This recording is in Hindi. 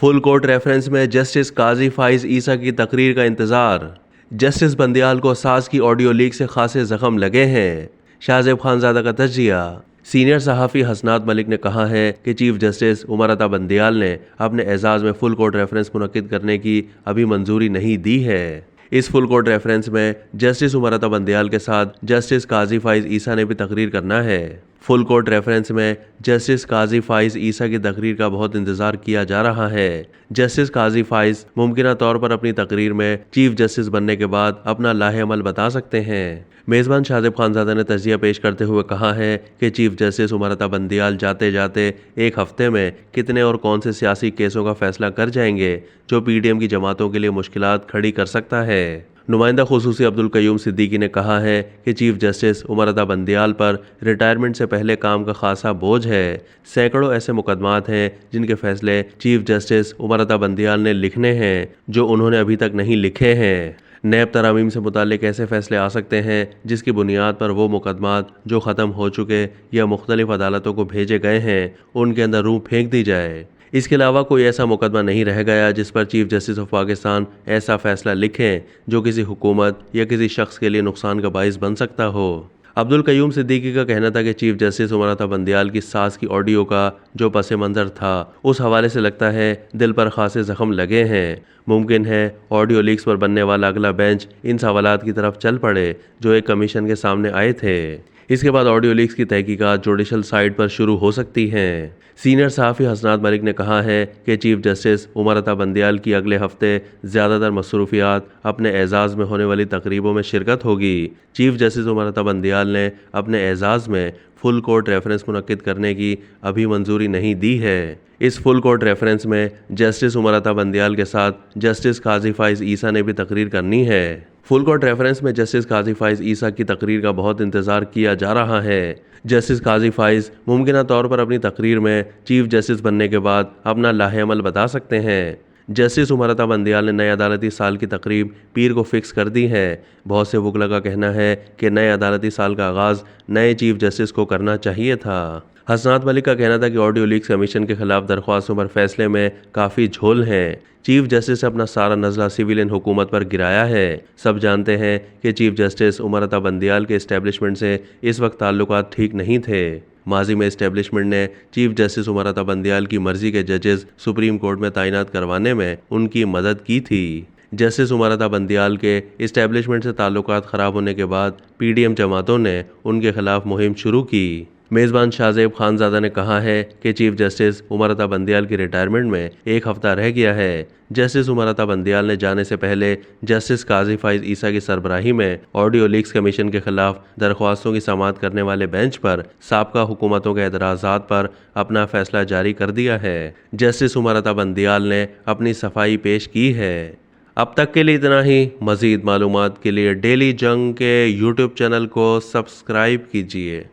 फुल कोर्ट रेफरेंस में जस्टिस काजी फाइज ईसा की तकरीर का इंतजार। जस्टिस बंदियाल को सास की ऑडियो लीक से खासे जख्म लगे हैं। शाहजेब खानजादा का तजिया। सीनियर सहाफ़ी हसनात मलिक ने कहा है कि चीफ जस्टिस उमर अता बंदियाल ने अपने एजाज़ में फुल कोर्ट रेफरेंस मुनक्किद करने की अभी मंजूरी नहीं दी है। इस फुल कोर्ट रेफरेंस में जस्टिस उमर अता बंदियाल के साथ जस्टिस काजी फाइज ईसा ने भी तकरीर करना है। फुल कोर्ट रेफरेंस में जस्टिस काजी फाइज ईसा की तकरीर का बहुत इंतजार किया जा रहा है। जस्टिस काजी फाइज मुमकिना तौर पर अपनी तकरीर में चीफ जस्टिस बनने के बाद अपना लाहे-अमल बता सकते हैं। मेज़बान शाहजेब खानजादा ने तजिया पेश करते हुए कहा है कि चीफ जस्टिस उमर अता बंदियाल जाते जाते एक हफ्ते में कितने और कौन से सियासी केसों का फैसला कर जाएंगे जो पीडीएम की जमातों के लिए मुश्किलात खड़ी कर सकता है। नुमाइंदा खुसूसी अब्दुल कयूम सिद्दीकी ने कहा है कि चीफ जस्टिस उमर अता बंदियाल पर रिटायरमेंट से पहले काम का खासा बोझ है। सैकड़ों ऐसे मुकदमात हैं जिनके फैसले चीफ जस्टिस उमर अता बंदियाल ने लिखने हैं जो उन्होंने अभी तक नहीं लिखे हैं। नैब तरामीम से मुतालिक ऐसे फैसले आ सकते हैं जिसकी बुनियाद पर वो मुकदमात जो ख़त्म हो चुके या मुख्तलिफ अदालतों को भेजे गए हैं उनके अंदर रूह फेंक दी जाए। इसके अलावा कोई ऐसा मुकदमा नहीं रह गया जिस पर चीफ जस्टिस ऑफ पाकिस्तान ऐसा फैसला लिखें जो किसी हुकूमत या किसी शख्स के लिए नुकसान का बाइस बन सकता हो। अब्दुल कयूम सिद्दीकी का कहना था कि चीफ जस्टिस उमर अता बंदियाल की सास की ऑडियो का जो पस मंज़र था उस हवाले से लगता है दिल पर खासे जख्म लगे हैं। मुमकिन है ऑडियो लीक्स पर बनने वाला अगला बेंच इन सवालात की तरफ चल पड़े जो एक कमीशन के सामने आए थे। इसके बाद ऑडियो लीक्स की तहकीकात जुडिशल साइट पर शुरू हो सकती हैं। सीनियर सहाफ़ी हसनात मलिक ने कहा है कि चीफ जस्टिस उमर अता बंदियाल की अगले हफ्ते ज़्यादातर मसरूफियात अपने एजाज़ में होने वाली तकरीबों में शिरकत होगी। चीफ जस्टिस उमर अता बंदियाल ने अपने एजाज़ में फुल कोर्ट रेफरेंस मुनक्किद करने की अभी मंजूरी नहीं दी है। इस फुल कोर्ट रेफरेंस में जस्टिस उमर अता बंदियाल के साथ जस्टिस काजी फाइज ईसा ने भी तकरीर करनी है। फुल कोर्ट रेफरेंस में जस्टिस काजी फाइज ईसा की तकरीर का बहुत इंतजार किया जा रहा है। जस्टिस काजी फाइज मुमकिना तौर पर अपनी तकरीर में चीफ जस्टिस बनने के बाद अपना लाहे-अमल बता सकते हैं। जस्टिस उमर अता बंदियाल ने नए अदालती साल की तकरीब पीर को फिक्स कर दी है। बहुत से वकला का कहना है कि नए अदालती साल का आगाज़ नए चीफ जस्टिस को करना चाहिए था। हसनात मलिक का कहना था कि ऑडियो लीक्स कमीशन के खिलाफ दरख्वास्तों पर फैसले में काफ़ी झोल हैं। चीफ जस्टिस ने अपना सारा नज़ला सिविलियन हुकूमत पर गिराया है। सब जानते हैं कि चीफ जस्टिस उमर अता बंदियाल के इस्टेब्लिशमेंट से इस वक्त ताल्लुकात ठीक नहीं थे। माजी में इस्टेब्लिशमेंट ने चीफ जस्टिस उमर अता बंदियाल की मर्जी के जजेस सुप्रीम कोर्ट में तैनात करवाने में उनकी मदद की थी। जस्टिस उमर अता बंदियाल के इस्टेब्लिशमेंट से ताल्लुकात ख़राब होने के बाद पीडीएम जमातों ने उनके खिलाफ मुहिम शुरू की। मेज़बान शाहजेब खानजादा ने कहा है कि चीफ जस्टिस उमर अता बंदियाल की रिटायरमेंट में एक हफ्ता रह गया है। जस्टिस उमर अता बंदियाल ने जाने से पहले जस्टिस काजी फाइज ईसा की सरबराही में ऑडियो लीक्स कमीशन के खिलाफ दरख्वास्तों की समाअत करने वाले बेंच पर साबका हुकूमतों के एतराज़ात पर अपना फैसला जारी कर दिया है। जस्टिस उमर अता बंदियाल ने अपनी सफाई पेश की है। अब तक के लिए इतना ही। मज़ीद मालूमात के लिए डेली जंग के यूट्यूब चैनल को सब्सक्राइब कीजिए।